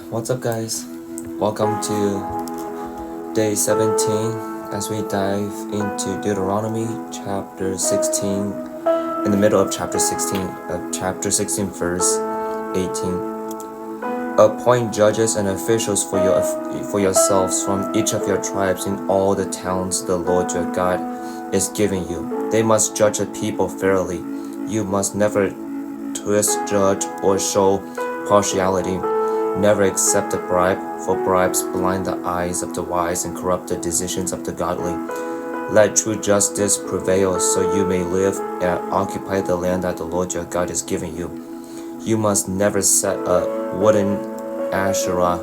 What's up, guys? Welcome to day 17 as we dive into Deuteronomy chapter 16, in the middle of chapter 16, verse 18. Appoint judges and officials for yourselves from each of your tribes in all the towns the Lord your God is giving you. They must judge the people fairly. You must never twist, judge, or show partiality. Never accept a bribe, for bribes blind the eyes of the wise and corrupt the decisions of the godly. Let true justice prevail so you may live and occupy the land that the Lord your God is giving you. You must never set a wooden Asherah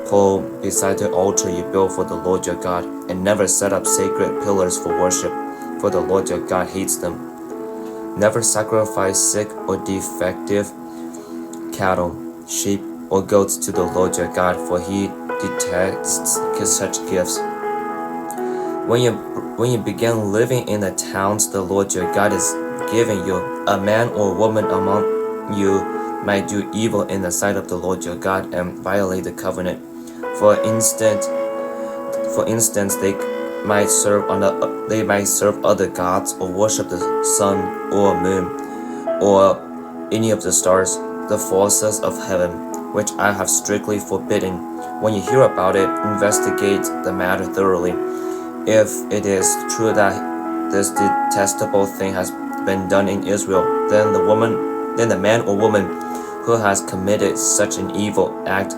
pole beside the altar you built for the Lord your God, and never set up sacred pillars for worship, for the Lord your God hates them. Never sacrifice sick or defective cattle, sheep, or goats to the Lord your God, for he detests such gifts. When you begin living in the towns the Lord your God is giving you, a man or woman among you might do evil in the sight of the Lord your God and violate the covenant. For instance, they might serve other gods, or worship the sun or moon, or any of the stars, the forces of heaven, which I have strictly forbidden. When you hear about it, investigate the matter thoroughly. If it is true that this detestable thing has been done in Israel, then the man or woman who has committed such an evil act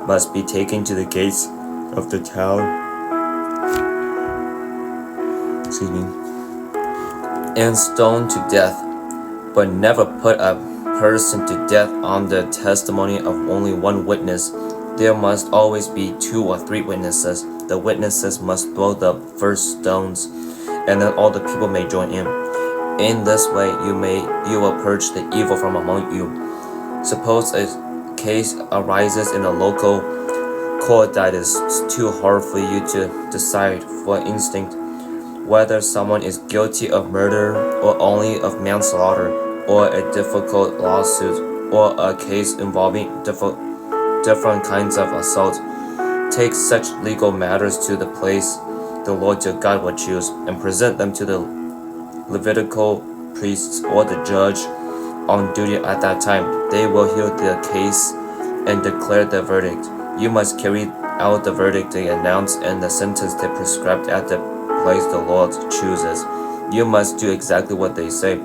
must be taken to the gates of the town. And stoned to death. But never put a person to death on the testimony of only one witness. There must always be 2 or 3 witnesses. The witnesses must throw the first stones, and then all the people may join in. In this way you will purge the evil from among you. Suppose a case arises in a local court that is too hard for you to decide, for instance, whether someone is guilty of murder or only of manslaughter, or a difficult lawsuit, or a case involving different kinds of assault. Take such legal matters to the place the Lord your God will choose, and present them to the Levitical priests or the judge on duty at that time. They will hear the case and declare the verdict. You must carry out the verdict they announce and the sentence they prescribe at the place the Lord chooses. You must do exactly what they say.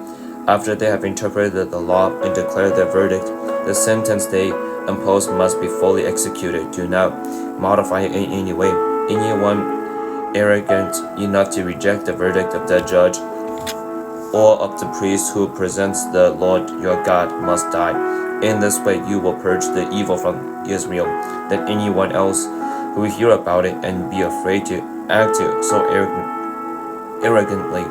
After they have interpreted the law and declared their verdict, the sentence they impose must be fully executed. Do not modify it in any way. Anyone arrogant enough to reject the verdict of the judge or of the priest who presents the Lord your God must die. In this way you will purge the evil from Israel. Let anyone else who will hear about it and be afraid to act so arrogantly.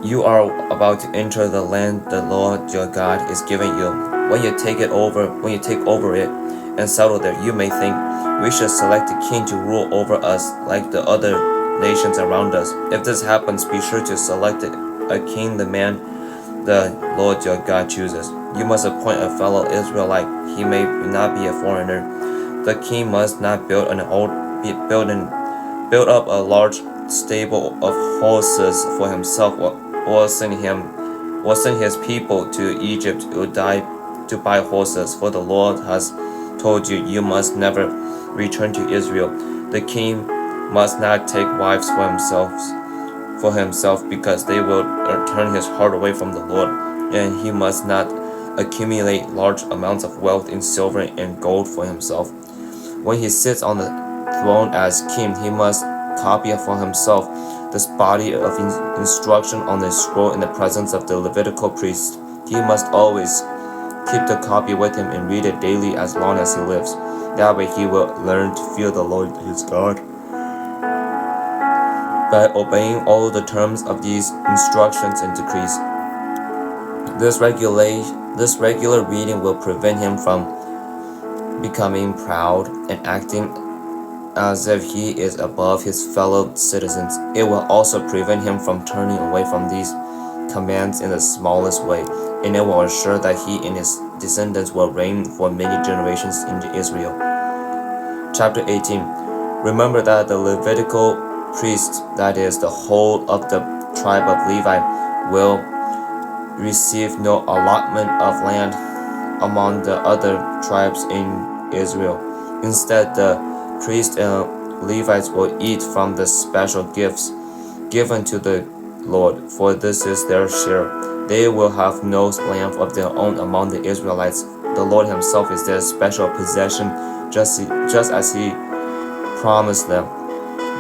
You are about to enter the land the Lord your God is giving you. When you take over it and settle there, you may think, we should select a king to rule over us like the other nations around us. If this happens, be sure to select a king, the man the Lord your God chooses. You must appoint a fellow Israelite. He may not be a foreigner. The king must not build up a large stable of horses for himself, or send his people to Egypt to buy horses, for the Lord has told you, you must never return to Israel. The king must not take wives for himself, because they will turn his heart away from the Lord, and he must not accumulate large amounts of wealth in silver and gold for himself. When he sits on the throne as king, he must copy for himself this body of instruction on a scroll in the presence of the Levitical priest. He must always keep the copy with him and read it daily as long as he lives. That way he will learn to fear the Lord his God. By obeying all the terms of these instructions and decrees, this regular reading will prevent him from becoming proud and acting as if he is above his fellow citizens. It will also prevent him from turning away from these commands in the smallest way, and it will ensure that he and his descendants will reign for many generations in Israel. Chapter 18. Remember that the Levitical priests, that is, the whole of the tribe of Levi, will receive no allotment of land among the other tribes in Israel. Instead, the priests and Levites will eat from the special gifts given to the Lord, for this is their share. They will have no land of their own among the Israelites. The Lord himself is their special possession, just as he promised them.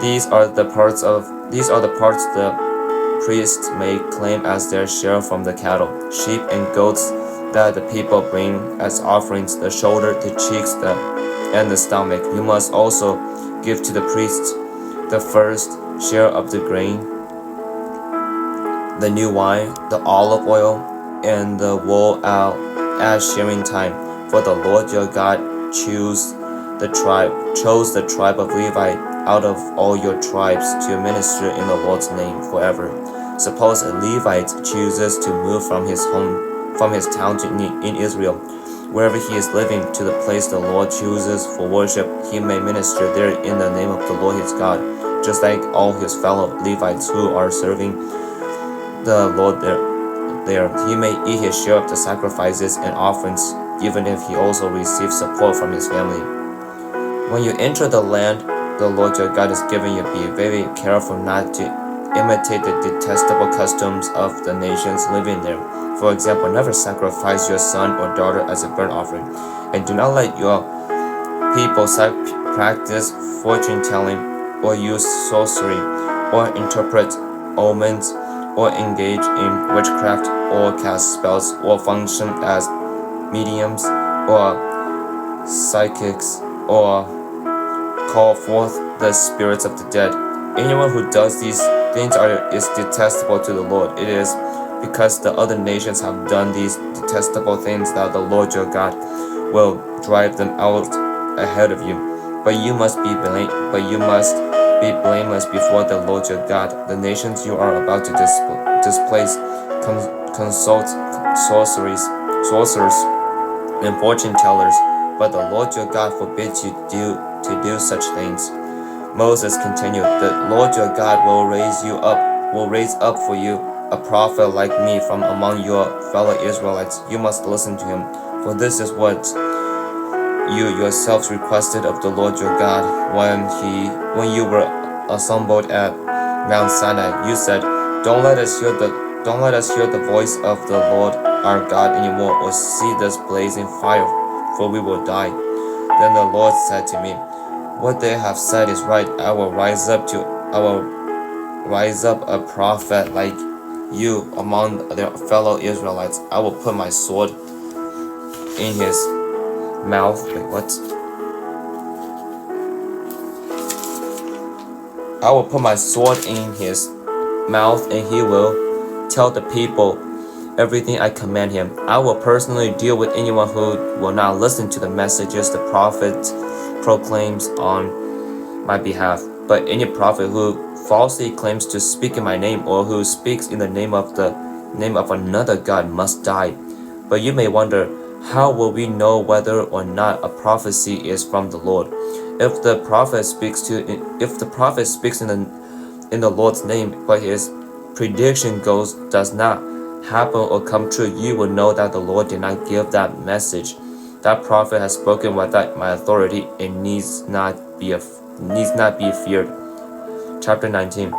These are the parts the priests may claim as their share from the cattle, sheep, and goats that the people bring as offerings: the shoulder, the cheeks, and the stomach. You must also give to the priests the first share of the grain, the new wine, the olive oil, and the wool at shearing time. For the Lord your God chose the tribe of Levi out of all your tribes to minister in the Lord's name forever. Suppose a Levite chooses to move from his town in Israel, wherever he is living, to the place the Lord chooses for worship. He may minister there in the name of the Lord his God, just like all his fellow Levites who are serving the Lord there. He may eat his share of the sacrifices and offerings, even if he also receives support from his family. When you enter the land the Lord your God is giving you, be very careful not to imitate the detestable customs of the nations living there. For example, never sacrifice your son or daughter as a burnt offering, and do not let your people practice fortune-telling, or use sorcery, or interpret omens, or engage in witchcraft, or cast spells, or function as mediums, or psychics, or call forth the spirits of the dead. Anyone who does these things is detestable to the Lord. It is because the other nations have done these detestable things that the Lord your God will drive them out ahead of you. But you must be blameless before the Lord your God. The nations you are about to displace consult sorcerers and fortune tellers, but the Lord your God forbids you to do such things. Moses continued, the Lord your God will raise up for you a prophet like me from among your fellow Israelites. You must listen to him, for this is what you yourselves requested of the Lord your God when you were assembled at Mount Sinai. You said, Don't let us hear the voice of the Lord our God anymore, or see this blazing fire, for we will die. Then the Lord said to me, What they have said is right. I will rise up a prophet like you among their fellow Israelites. I will put my sword in his mouth. I will put my sword in his mouth, and he will tell the people everything I command him. I will personally deal with anyone who will not listen to the messages the prophet proclaims on my behalf. But any prophet who falsely claims to speak in my name, or who speaks in the name of another god, must die. But you may wonder, how will we know whether or not a prophecy is from the Lord? If the prophet speaks in the Lord's name, but his prediction does not happen or come true, you will know that the Lord did not give that message. That prophet has spoken without my authority and needs not be feared. Chapter 19.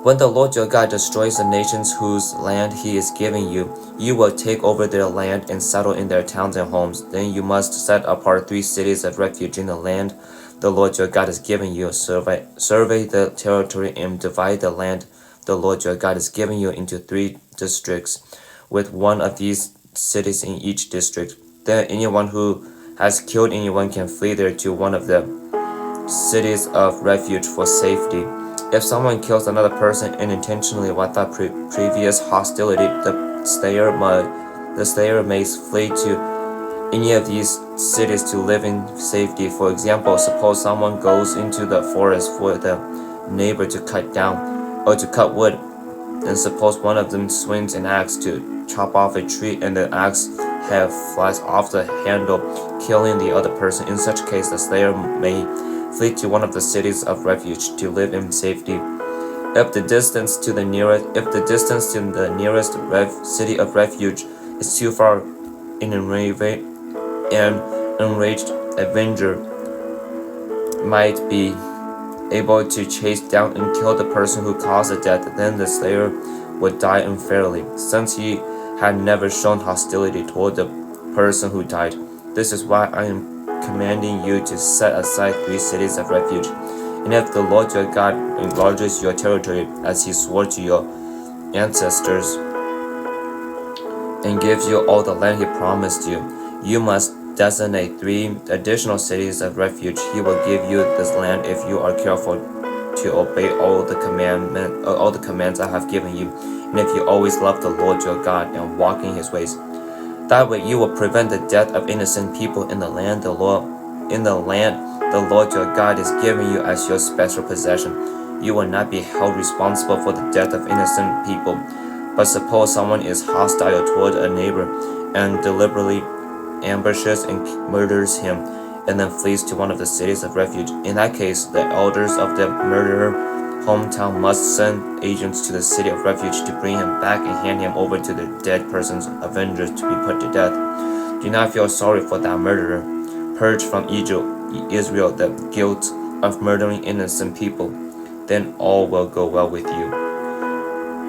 When the Lord your God destroys the nations whose land he is giving you, you will take over their land and settle in their towns and homes. Then you must set apart 3 cities of refuge in the land the Lord your God is giving you. Survey the territory and divide the land the Lord your God is giving you into 3 districts, with one of these cities in each district. Then anyone who has killed anyone can flee there to one of the cities of refuge for safety. If someone kills another person unintentionally without previous hostility, the slayer may flee to any of these cities to live in safety. For example, suppose someone goes into the forest for the neighbor to cut wood, and suppose one of them swings an axe to chop off a tree, and the axe head flies off the handle, killing the other person. In such case, the slayer may flee to one of the cities of refuge to live in safety. If the distance to the nearest city of refuge is too far, an enraged avenger might be able to chase down and kill the person who caused the death. Then the slayer would die unfairly, since he had never shown hostility toward the person who died. This is why I am commanding you to set aside 3 cities of refuge. And if the Lord your God enlarges your territory as he swore to your ancestors and gives you all the land he promised you, you must designate 3 additional cities of refuge. He will give you this land if you are careful to obey all the commands I have given you, and if you always love the Lord your God and walk in his ways. That way you will prevent the death of innocent people in the land the Lord your God is giving you as your special possession. You will not be held responsible for the death of innocent people. But suppose someone is hostile toward a neighbor and deliberately ambushes and murders him, and then flees to one of the cities of refuge. In that case, the elders of the murderer hometown must send agents to the city of refuge to bring him back and hand him over to the dead person's avengers to be put to death. Do not feel sorry for that murderer. Purge from Israel the guilt of murdering innocent people. Then all will go well with you.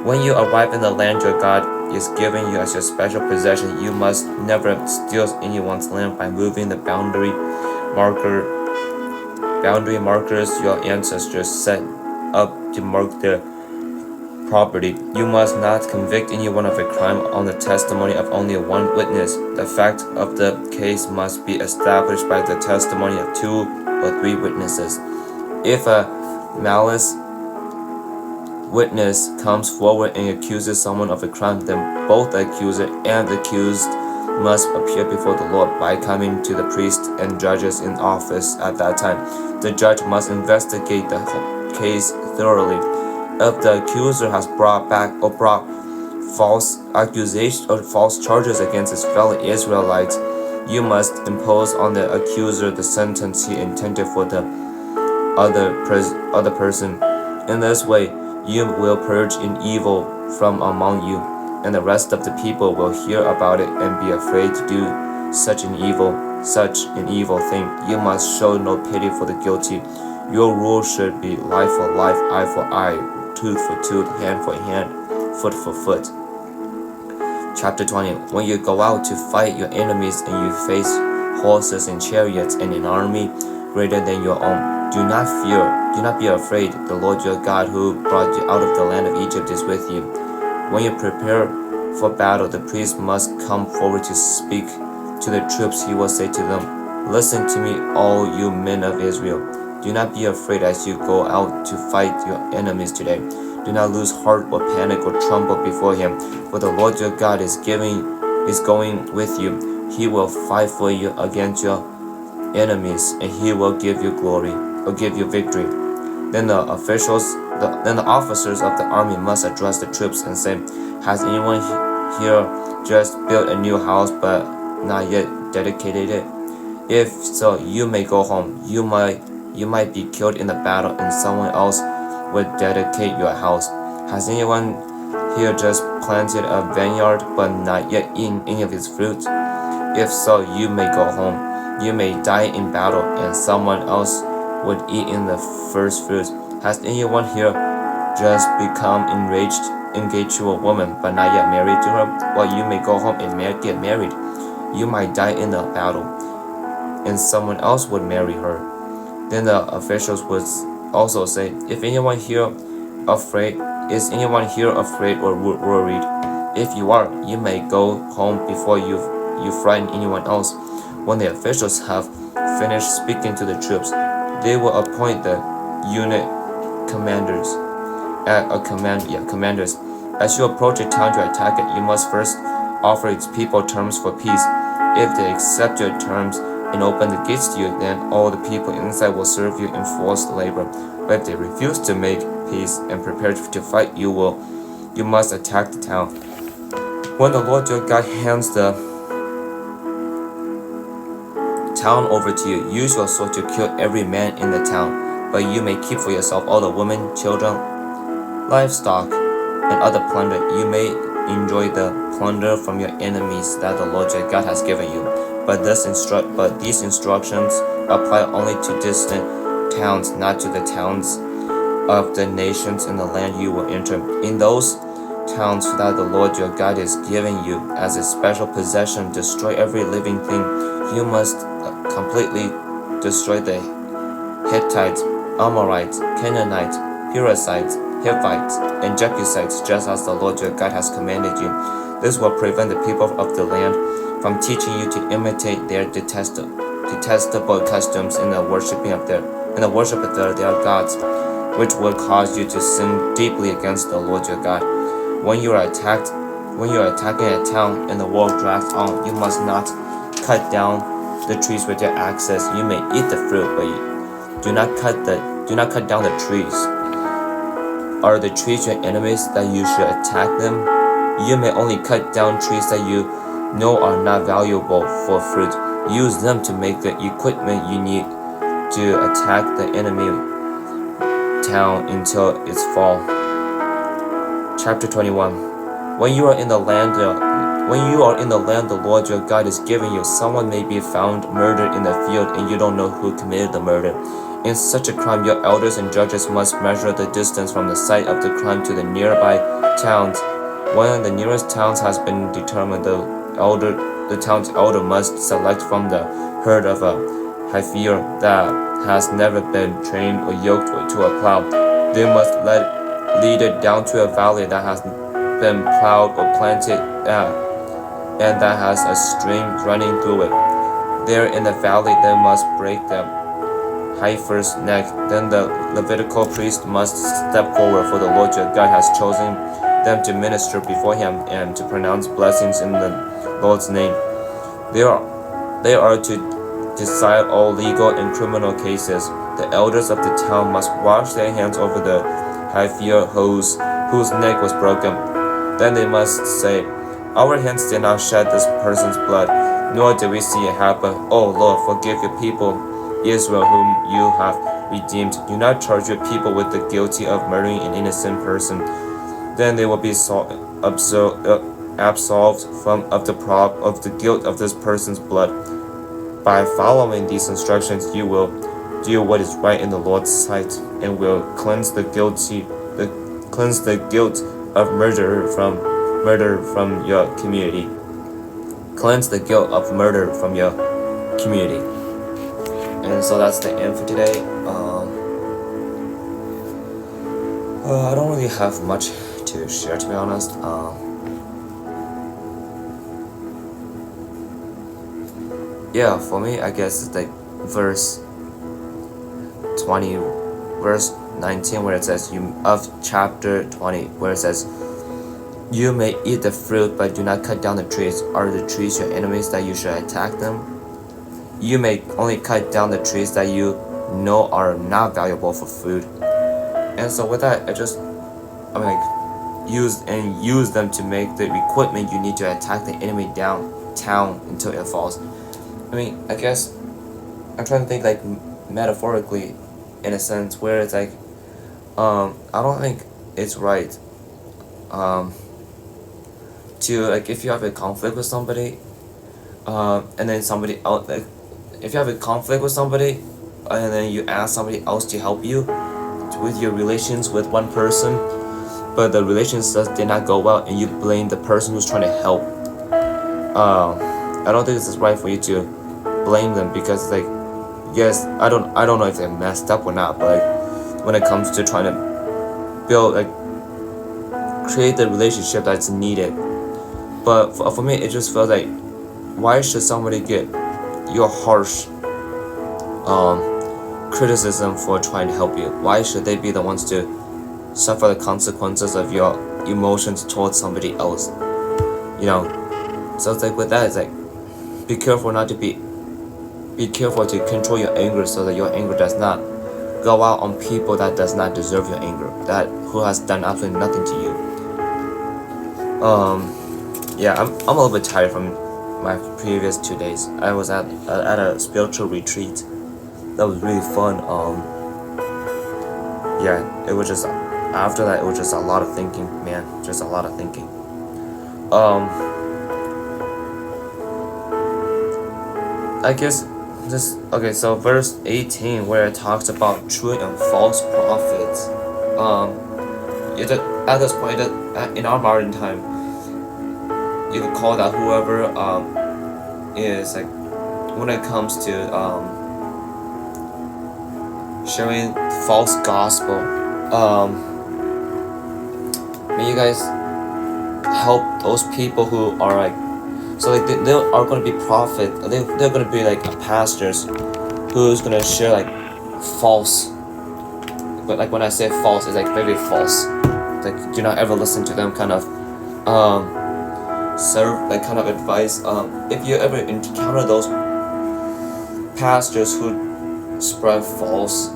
When you arrive in the land your God is giving you as your special possession, you must never steal anyone's land by moving the boundary markers your ancestors set up to mark their property. You must not convict anyone of a crime on the testimony of only one witness. The fact of the case must be established by the testimony of 2 or 3 witnesses. If a malice witness comes forward and accuses someone of a crime, then both the accuser and the accused must appear before the Lord by coming to the priests and judges in office at that time. The judge must investigate the case thoroughly. If the accuser has brought false accusations or false charges against his fellow Israelites, you must impose on the accuser the sentence he intended for the other person. In this way, you will purge an evil from among you, and the rest of the people will hear about it and be afraid to do such an evil thing. You must show no pity for the guilty. Your rule should be life for life, eye for eye, tooth for tooth, hand for hand, foot for foot. Chapter 20. When you go out to fight your enemies and you face horses and chariots and an army greater than your own, do not fear, do not be afraid. The Lord your God who brought you out of the land of Egypt is with you. When you prepare for battle, the priest must come forward to speak to the troops. He will say to them, "Listen to me, all you men of Israel. Do not be afraid as you go out to fight your enemies today. Do not lose heart or panic or tremble before him, for the Lord your God is going with you. He will fight for you against your enemies, and he will give you glory, or give you victory." Then the officers of the army must address the troops and say, "Has anyone here just built a new house but not yet dedicated it? If so, you may go home. You might be killed in the battle, and someone else would dedicate your house. Has anyone here just planted a vineyard but not yet eaten any of its fruit? If so, you may go home. You may die in battle, and someone else would eat in the first fruits. Has anyone here just become engaged to a woman but not yet married to her? Well, you may go home and get married. You might die in the battle, and someone else would marry her." Then the officials would also say, "Is anyone here afraid or worried? If you are, you may go home before you frighten anyone else." When the officials have finished speaking to the troops, they will appoint the unit commanders. As you approach a town to attack it, you must first offer its people terms for peace. If they accept your terms and open the gates to you, then all the people inside will serve you in forced labor. But if they refuse to make peace and prepare to fight, you must attack the town. When the Lord your God hands the town over to you. Use your sword to kill every man in the town, but you may keep for yourself all the women, children, livestock, and other plunder. You may enjoy the plunder from your enemies that the Lord your God has given you. But these instructions apply only to distant towns, not to the towns of the nations in the land you will enter. In those towns that the Lord your God is giving you as a special possession, destroy every living thing. You must completely destroy the Hittites, Amorites, Canaanites, Perizzites, Hivites, and Jebusites, just as the Lord your God has commanded you. This will prevent the people of the land from teaching you to imitate their detestable customs in the worship of their gods, which will cause you to sin deeply against the Lord your God. When you are attacking a town and the war drags on, you must not cut down the trees with your axes. You may eat the fruit, but do not cut down the trees. Are the trees your enemies that you should attack them? You may only cut down trees that you know are not valuable for fruit. Use them to make the equipment you need to attack the enemy town until its fall. Chapter 21. When you are in the land the Lord your God is giving you, someone may be found murdered in the field and you don't know who committed the murder. In such a crime, your elders and judges must measure the distance from the site of the crime to the nearby towns. When the nearest towns has been determined, the town's elder must select from the herd of a heifer that has never been trained or yoked to a plow. They must lead it down to a valley that has been plowed or planted and that has a stream running through it. There in the valley they must break the heifer's neck. Then the Levitical priest must step forward, for the Lord your God has chosen them to minister before him and to pronounce blessings in the Lord's name. They are to decide all legal and criminal cases. The elders of the town must wash their hands over the heifer whose neck was broken. Then they must say, "Our hands did not shed this person's blood, nor did we see it happen. Oh Lord, forgive your people Israel, whom you have redeemed. Do not charge your people with the guilty of murdering an innocent person." Then they will be absolved of the guilt of this person's blood. By following these instructions, you will do what is right in the Lord's sight, and will cleanse the guilt of murder from your community. Cleanse the guilt of murder from your community. And so that's the end for today. I don't really have much to share, to be honest. Yeah, for me, I guess it's like verse 19, where it says of chapter 20, where it says, "You may eat the fruit, but do not cut down the trees. Are the trees your enemies that you should attack them? You may only cut down the trees that you know are not valuable for food." And so with that, use them to make the equipment you need to attack the enemy downtown until it falls. I guess I'm trying to think like metaphorically, in a sense where it's like, I don't think it's right to, like, if you have a conflict with somebody, and then somebody else, like, if you have a conflict with somebody and then you ask somebody else to help you with your relations with one person, but the relations did not go well and you blame the person who's trying to help. I don't think this is right for you to blame them, because like, yes, I don't know if they messed up or not, but like, when it comes to trying to build, like, create the relationship that's needed. But for me, it just feels like, why should somebody get your harsh criticism for trying to help you? Why should they be the ones to suffer the consequences of your emotions towards somebody else? So it's like, with that, it's like, be careful to control your anger, so that your anger does not go out on people that does not deserve your anger, who has done absolutely nothing to you. Yeah, I'm a little bit tired from my previous 2 days. I was at a spiritual retreat. That was really fun. Yeah, it was just after that. It was just a lot of thinking, man. Just a lot of thinking. I guess this okay. So verse 18, where it talks about true and false prophets. At this point, in our modern time, you could call that whoever is like when it comes to sharing false gospel. May you guys help those people who are like, so like they are going to be prophet. They're going to be like pastors who's going to share like false. But like when I say false, it's like very false. Like do not ever listen to them kind of serve like kind of advice. If you ever encounter those pastors who spread false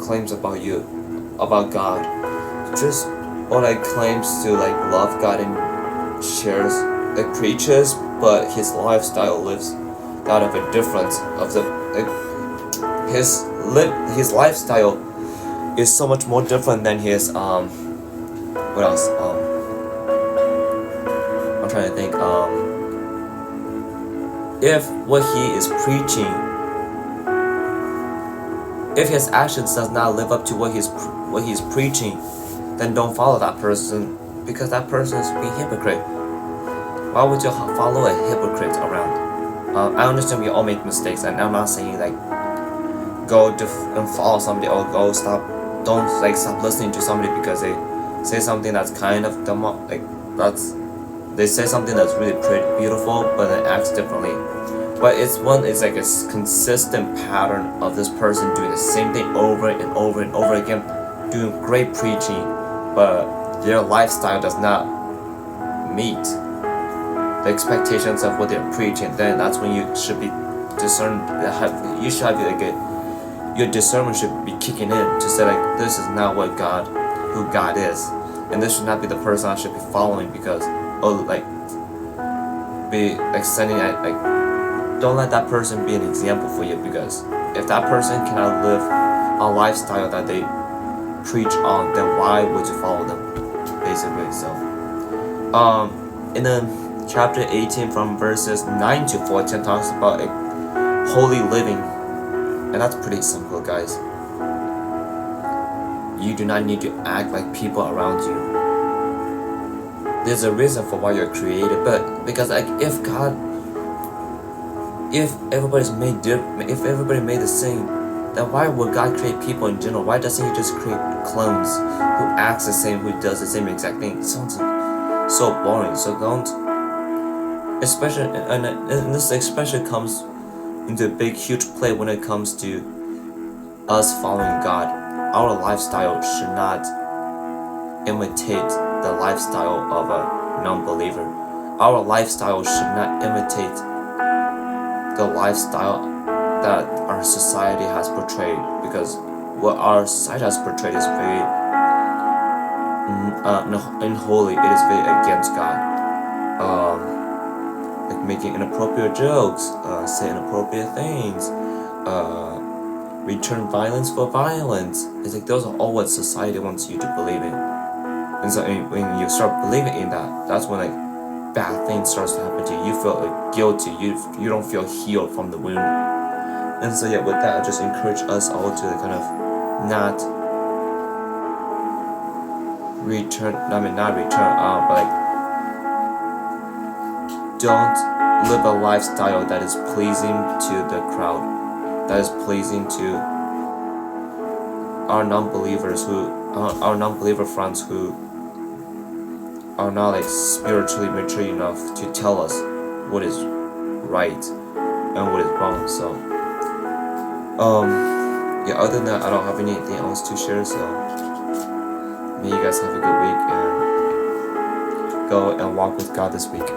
claims about you, about God, just or like claims to like love God and shares like preaches, but his lifestyle lives out of a difference of the like, his lifestyle is so much more different than his what else I'm trying to think if what he is preaching, if his actions does not live up to what he's preaching, then don't follow that person, because that person is being hypocrite. Why would you follow a hypocrite around? I understand we all make mistakes, and I'm not saying like go and follow somebody or don't stop listening to somebody because they say something that's kind of dumb, like they say something that's really pretty beautiful but then acts differently. But it's like a consistent pattern of this person doing the same thing over and over and over again, doing great preaching, but their lifestyle does not meet the expectations of what they're preaching. Then that's when you should be discerned. You should have like your discernment should be kicking in to say like, this is not who God is, and this should not be the person I should be following, because be like sending like. Don't let that person be an example for you, because if that person cannot live a lifestyle that they preach on, then why would you follow them, basically? So in then chapter 18 from verses 9 to 14 talks about holy living, and that's pretty simple, guys. You do not need to act like people around you. There's a reason for why you're created, but because like if everybody made the same, then why would God create people in general? Why doesn't he just create clones who acts the same, who does the same exact thing? It sounds so boring. So don't, especially, and this especially comes into a big huge play when it comes to us following God. Our lifestyle should not imitate the lifestyle of a non-believer. Our lifestyle should not imitate the lifestyle that our society has portrayed, because what our society has portrayed is very unholy. It is very against God. Like making inappropriate jokes, say inappropriate things, return violence for violence. It's like those are all what society wants you to believe in. And so when you start believing in that, that's when like bad things starts to happen to you. You feel like guilty. You don't feel healed from the wound. And so yeah, with that, I just encourage us all to kind of not return, but like don't live a lifestyle that is pleasing to the crowd, that is pleasing to our non-believers our non-believer friends who are not like spiritually mature enough to tell us what is right and what is wrong. So yeah, other than that, I don't have anything else to share. So may you guys have a good week and go and walk with God this week.